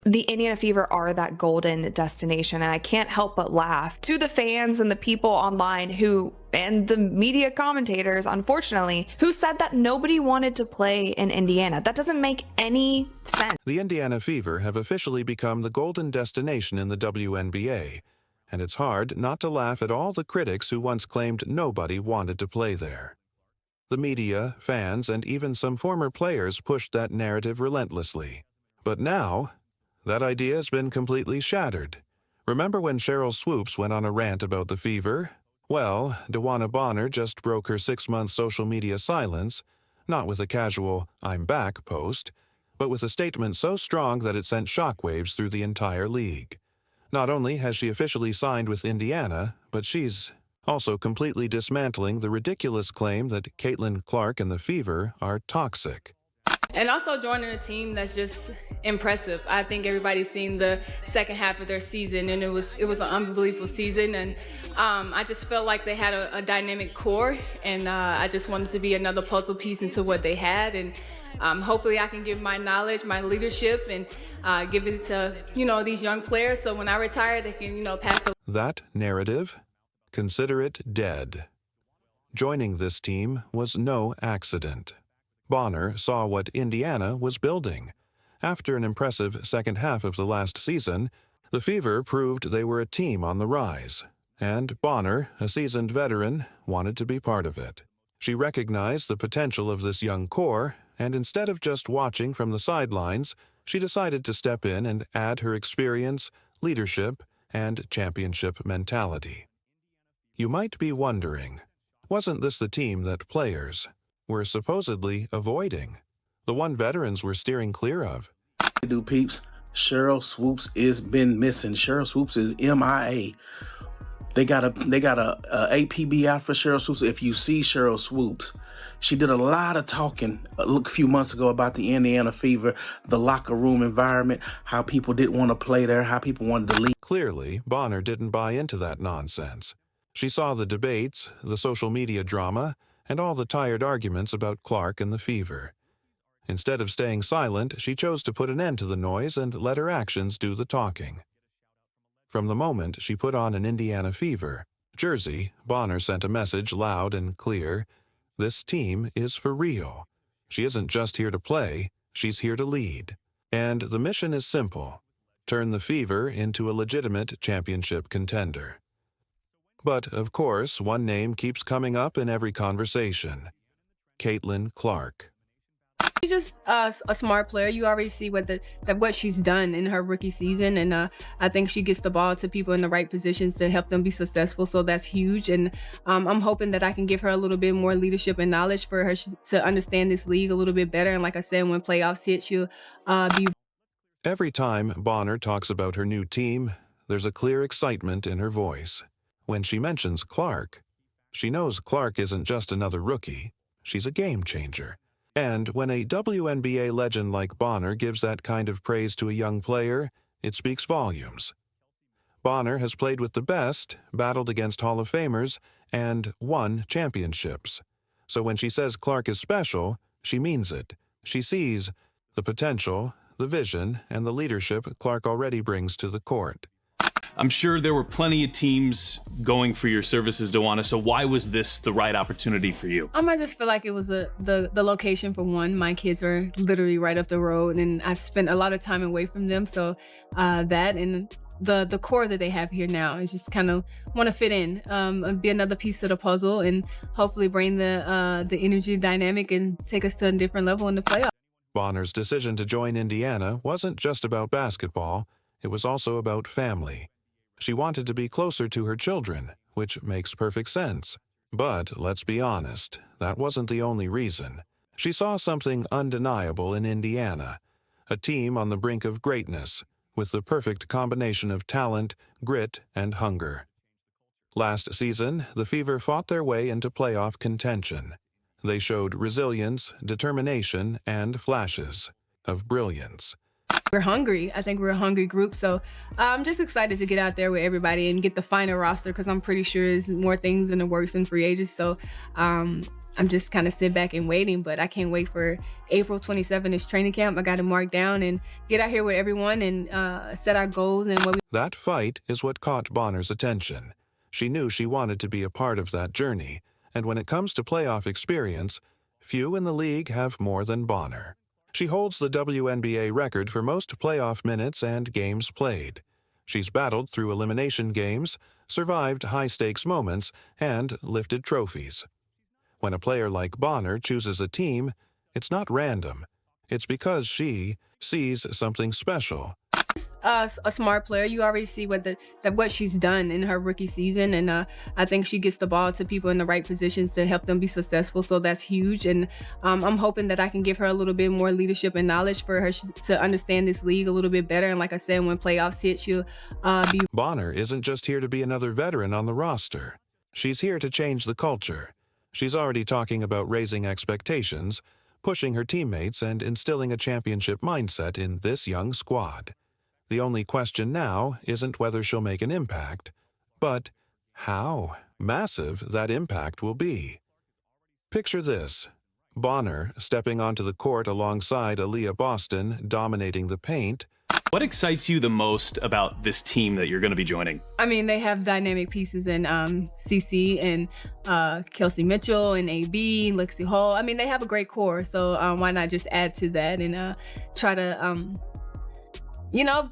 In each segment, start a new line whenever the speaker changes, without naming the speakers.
the Indiana Fever are that golden destination, and I can't help but laugh to the fans and the people online who, and the media commentators, unfortunately, who said that nobody wanted to play in Indiana. That doesn't make any sense.
The Indiana Fever have officially become the golden destination in the WNBA, and it's hard not to laugh at all the critics who once claimed nobody wanted to play there. The media, fans, and even some former players pushed that narrative relentlessly. But now, that idea has been completely shattered. Remember when Cheryl Swoops went on a rant about the Fever? Well, DeWanna Bonner just broke her 6-month social media silence, not with a casual "I'm back" post, but with a statement so strong that it sent shockwaves through the entire league. Not only has she officially signed with Indiana, but she's also completely dismantling the ridiculous claim that Caitlin Clark and the Fever are toxic.
And also joining a team that's just impressive. I think everybody's seen the second half of their season, and it was an unbelievable season. And I just felt like they had a dynamic core, and I just wanted to be another puzzle piece into what they had. And hopefully I can give my knowledge, my leadership, and give it to, these young players, so when I retire, they can, pass the...
That narrative? Consider it dead. Joining this team was no accident. Bonner saw what Indiana was building. After an impressive second half of the last season, the Fever proved they were a team on the rise, and Bonner, a seasoned veteran, wanted to be part of it. She recognized the potential of this young core, and instead of just watching from the sidelines, she decided to step in and add her experience, leadership, and championship mentality. You might be wondering, wasn't this the team that players were supposedly avoiding, the one veterans were steering clear of?
Do peeps, Cheryl Swoops is been missing. Cheryl Swoops is MIA. They got a APB out for Cheryl Swoops. If you see Cheryl Swoops, she did a lot of talking a few months ago about the Indiana Fever, the locker room environment, how people didn't want to play there, how people wanted to leave.
Clearly, Bonner didn't buy into that nonsense. She saw the debates, the social media drama, and all the tired arguments about Clark and the Fever. Instead of staying silent, she chose to put an end to the noise and let her actions do the talking. From the moment she put on an Indiana Fever jersey, Bonner sent a message loud and clear: this team is for real. She isn't just here to play, she's here to lead. And the mission is simple: turn the Fever into a legitimate championship contender. But, of course, one name keeps coming up in every conversation: Caitlin Clark.
She's just a smart player. You already see what she's done in her rookie season, and I think she gets the ball to people in the right positions to help them be successful, so that's huge. And I'm hoping that I can give her a little bit more leadership and knowledge for her to understand this league a little bit better. And like I said, when playoffs hit, she'll be...
Every time Bonner talks about her new team, there's a clear excitement in her voice. When she mentions Clark, she knows Clark isn't just another rookie, she's a game changer. And when a WNBA legend like Bonner gives that kind of praise to a young player, it speaks volumes. Bonner has played with the best, battled against Hall of Famers, and won championships. So when she says Clark is special, she means it. She sees the potential, the vision, and the leadership Clark already brings to the court.
I'm sure there were plenty of teams going for your services, DeWanna, so why was this the right opportunity for you?
I just feel like it was the location for one. My kids are literally right up the road, and I've spent a lot of time away from them, so that and the core that they have here now is just kind of want to fit in, be another piece of the puzzle, and hopefully bring the energy dynamic and take us to a different level in the playoffs.
Bonner's decision to join Indiana wasn't just about basketball, it was also about family. She wanted to be closer to her children, which makes perfect sense. But let's be honest, that wasn't the only reason. She saw something undeniable in Indiana, a team on the brink of greatness, with the perfect combination of talent, grit, and hunger. Last season, the Fever fought their way into playoff contention. They showed resilience, determination, and flashes of brilliance.
We're hungry. I think we're a hungry group, so I'm just excited to get out there with everybody and get the final roster, because I'm pretty sure there's more things in the works in free agents. So I'm just kind of sitting back and waiting, but I can't wait for April 27th is training camp. I got to mark down and get out here with everyone and set our goals and what we.
That fight is what caught Bonner's attention. She knew she wanted to be a part of that journey, and when it comes to playoff experience, few in the league have more than Bonner. She holds the WNBA record for most playoff minutes and games played. She's battled through elimination games, survived high-stakes moments, and lifted trophies. When a player like Bonner chooses a team, it's not random. It's because she sees something special.
A smart player. You already see what she's done in her rookie season, and I think she gets the ball to people in the right positions to help them be successful. So that's huge, and I'm hoping that I can give her a little bit more leadership and knowledge for her to understand this league a little bit better. And like I said, when playoffs hit, she'll be.
Bonner isn't just here to be another veteran on the roster. She's here to change the culture. She's already talking about raising expectations, pushing her teammates, and instilling a championship mindset in this young squad. The only question now isn't whether she'll make an impact, but how massive that impact will be. Picture this: Bonner stepping onto the court alongside Aaliyah Boston, dominating the paint.
What excites you the most about this team that you're going to be joining?
I mean, they have dynamic pieces in CC and Kelsey Mitchell and AB, Lexi Hall. I mean, they have a great core, so why not just add to that and try to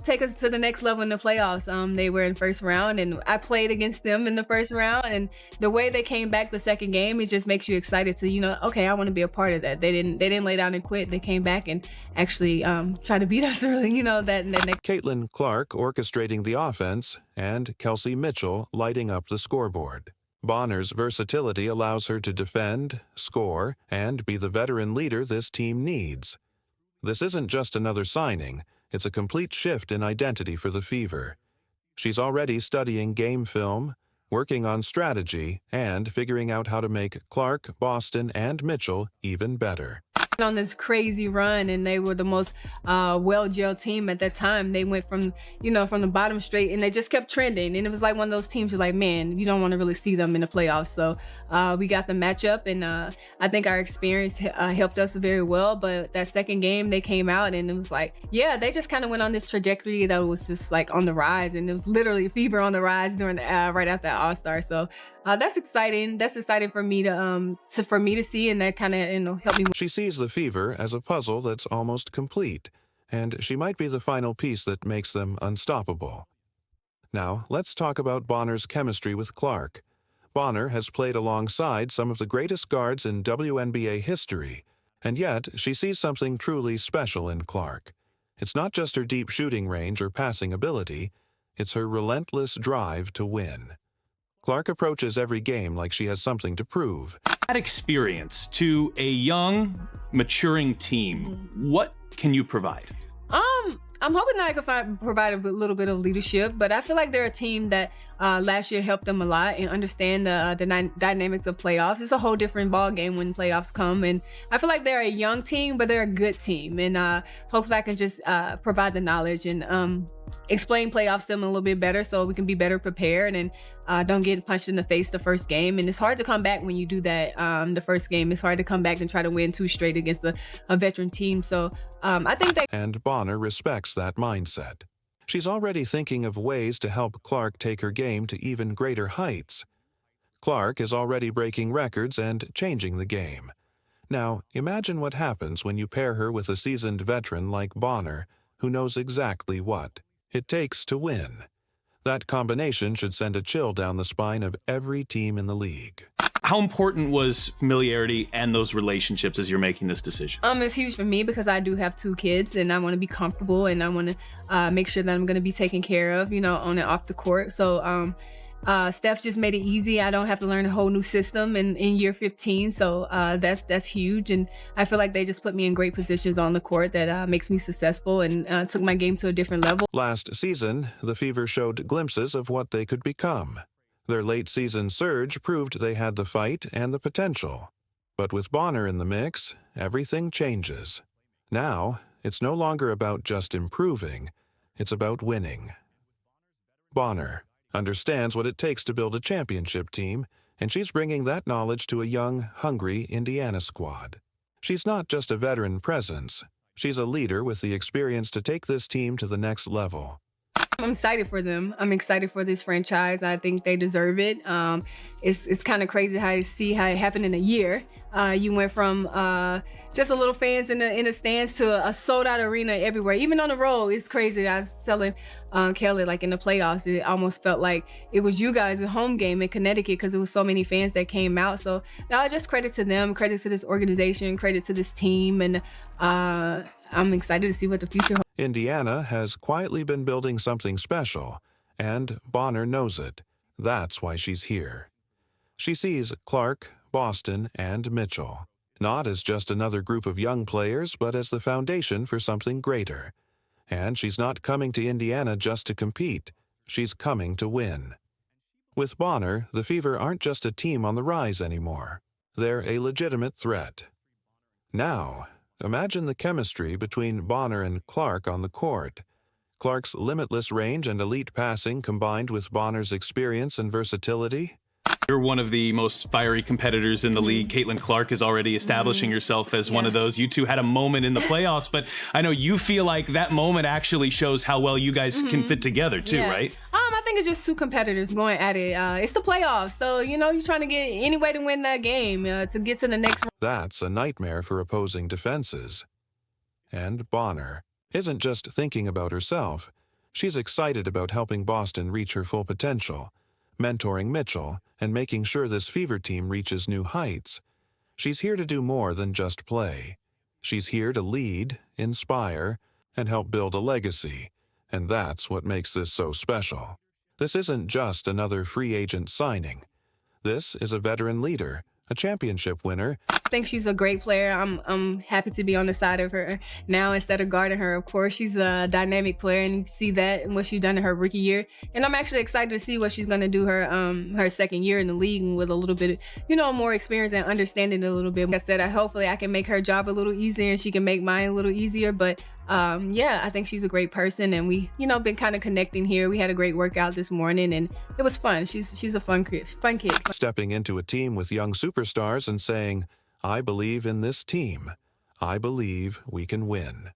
take us to the next level in the playoffs. They were in first round, and I played against them in the first round. And the way they came back the second game, it just makes you excited to, okay, I want to be a part of that. They didn't lay down and quit. They came back and actually try to beat us really, that next.
Caitlin Clark orchestrating the offense, and Kelsey Mitchell lighting up the scoreboard. Bonner's versatility allows her to defend, score, and be the veteran leader this team needs. This isn't just another signing. It's a complete shift in identity for the Fever. She's already studying game film, working on strategy, and figuring out how to make Clark, Boston, and Mitchell even better.
On this crazy run, and they were the most well-gelled team at that time. They went from the bottom straight, and they just kept trending, and it was like one of those teams you're like, man, you don't want to really see them in the playoffs. So we got the matchup, and I think our experience helped us very well. But that second game, they came out, and it was like, yeah, they just kind of went on this trajectory that was just like on the rise, and it was literally Fever on the rise during right after that All-Star. So that's exciting. That's exciting for me to see, and that kind of help me.
She sees the Fever as a puzzle that's almost complete, and she might be the final piece that makes them unstoppable. Now, let's talk about Bonner's chemistry with Clark. Bonner has played alongside some of the greatest guards in WNBA history, and yet she sees something truly special in Clark. It's not just her deep shooting range or passing ability, it's her relentless drive to win. Clark approaches every game like she has something to prove.
That experience to a young, maturing team, what can you provide?
I'm hoping that I can provide a little bit of leadership, but I feel like they're a team that last year helped them a lot and understand the dynamics of playoffs. It's a whole different ball game when playoffs come, and I feel like they're a young team, but they're a good team, and hopefully I can just provide the knowledge and explain playoffs to them a little bit better so we can be better prepared and don't get punched in the face the first game. And it's hard to come back when you do that the first game. It's hard to come back and try to win 2 straight against a veteran team. So I think that.
And Bonner respects that mindset. She's already thinking of ways to help Clark take her game to even greater heights. Clark is already breaking records and changing the game. Now, imagine what happens when you pair her with a seasoned veteran like Bonner, who knows exactly what it takes to win. That combination should send a chill down the spine of every team in the league.
How important was familiarity and those relationships as you're making this decision?
It's huge for me because I do have 2 kids, and I want to be comfortable, and I want to make sure that I'm going to be taken care of, on and off the court. So Steph just made it easy. I don't have to learn a whole new system in year 15. So that's huge. And I feel like they just put me in great positions on the court that makes me successful and took my game to a different level.
Last season, the Fever showed glimpses of what they could become. Their late-season surge proved they had the fight and the potential. But with Bonner in the mix, everything changes. Now, it's no longer about just improving. It's about winning. Bonner understands what it takes to build a championship team, and she's bringing that knowledge to a young, hungry Indiana squad. She's not just a veteran presence. She's a leader with the experience to take this team to the next level.
I'm excited for them. I'm excited for this franchise. I think they deserve it. It's kind of crazy how you see how it happened in a year. You went from just a little fans in the stands to a sold out arena everywhere. Even on the road, it's crazy. I was telling Kelly, like in the playoffs, it almost felt like it was you guys' home game in Connecticut because there was so many fans that came out. So now just credit to them, credit to this organization, credit to this team, and I'm excited to see what the future holds.
Indiana has quietly been building something special, and Bonner knows it. That's why she's here. She sees Clark, Boston, and Mitchell not as just another group of young players, but as the foundation for something greater. And she's not coming to Indiana just to compete. She's coming to win. With Bonner, the Fever aren't just a team on the rise anymore. They're a legitimate threat. Now, imagine the chemistry between Bonner and Clark on the court. Clark's limitless range and elite passing combined with Bonner's experience and versatility.
You're one of the most fiery competitors in the league. Caitlin Clark is already establishing yourself as one of those. You two had a moment in the playoffs, but I know you feel like that moment actually shows how well you guys can fit together too, right?
I think it's just two competitors going at it. It's the playoffs, so you're trying to get any way to win that game to get to the next round.
That's a nightmare for opposing defenses. And Bonner isn't just thinking about herself. She's excited about helping Boston reach her full potential, mentoring Mitchell, and making sure this Fever team reaches new heights. She's here to do more than just play. She's here to lead, inspire, and help build a legacy. And that's what makes this so special. This isn't just another free agent signing. This is a veteran leader, a championship winner.
I think she's a great player. I'm happy to be on the side of her now instead of guarding her. Of course, she's a dynamic player, and you see that in what she's done in her rookie year. And I'm actually excited to see what she's going to do her second year in the league with a little bit, more experience and understanding a little bit. Like I said, hopefully I can make her job a little easier and she can make mine a little easier. But I think she's a great person, and we, been kind of connecting here. We had a great workout this morning, and it was fun. She's a fun kid.
Stepping into a team with young superstars and saying, I believe in this team. I believe we can win.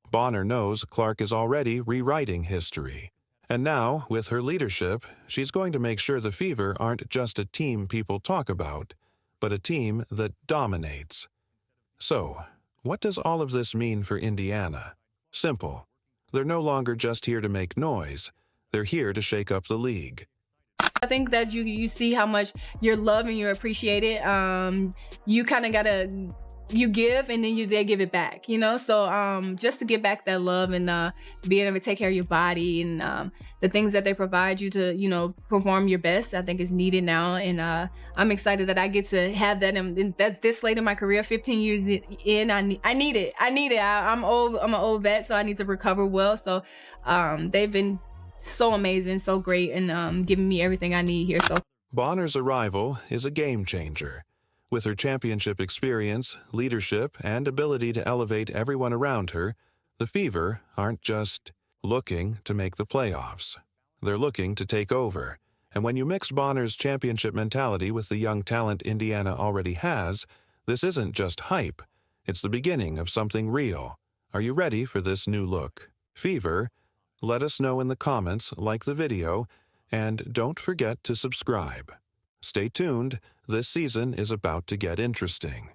Bonner knows Clark is already rewriting history. And now, with her leadership, she's going to make sure the Fever aren't just a team people talk about, but a team that dominates. So, what does all of this mean for Indiana? Simple. They're no longer just here to make noise. They're here to shake up the league.
I think that you see how much you're loved and you're appreciated. You kind of gotta, you give and then they give it back, So just to give back that love and being able to take care of your body and the things that they provide you to, perform your best, I think is needed now. And I'm excited that I get to have that. And that this late in my career, 15 years in, I need it. I'm old. I'm an old vet, so I need to recover well. So they've been so amazing, so great, and giving me everything I need here. So
Bonner's arrival is a game changer. With her championship experience, leadership, and ability to elevate everyone around her, the Fever aren't just looking to make the playoffs. They're looking to take over. And when you mix Bonner's championship mentality with the young talent Indiana already has, this isn't just hype. It's the beginning of something real. Are you ready for this new look? Fever? Let us know in the comments, like the video, and don't forget to subscribe. Stay tuned, this season is about to get interesting.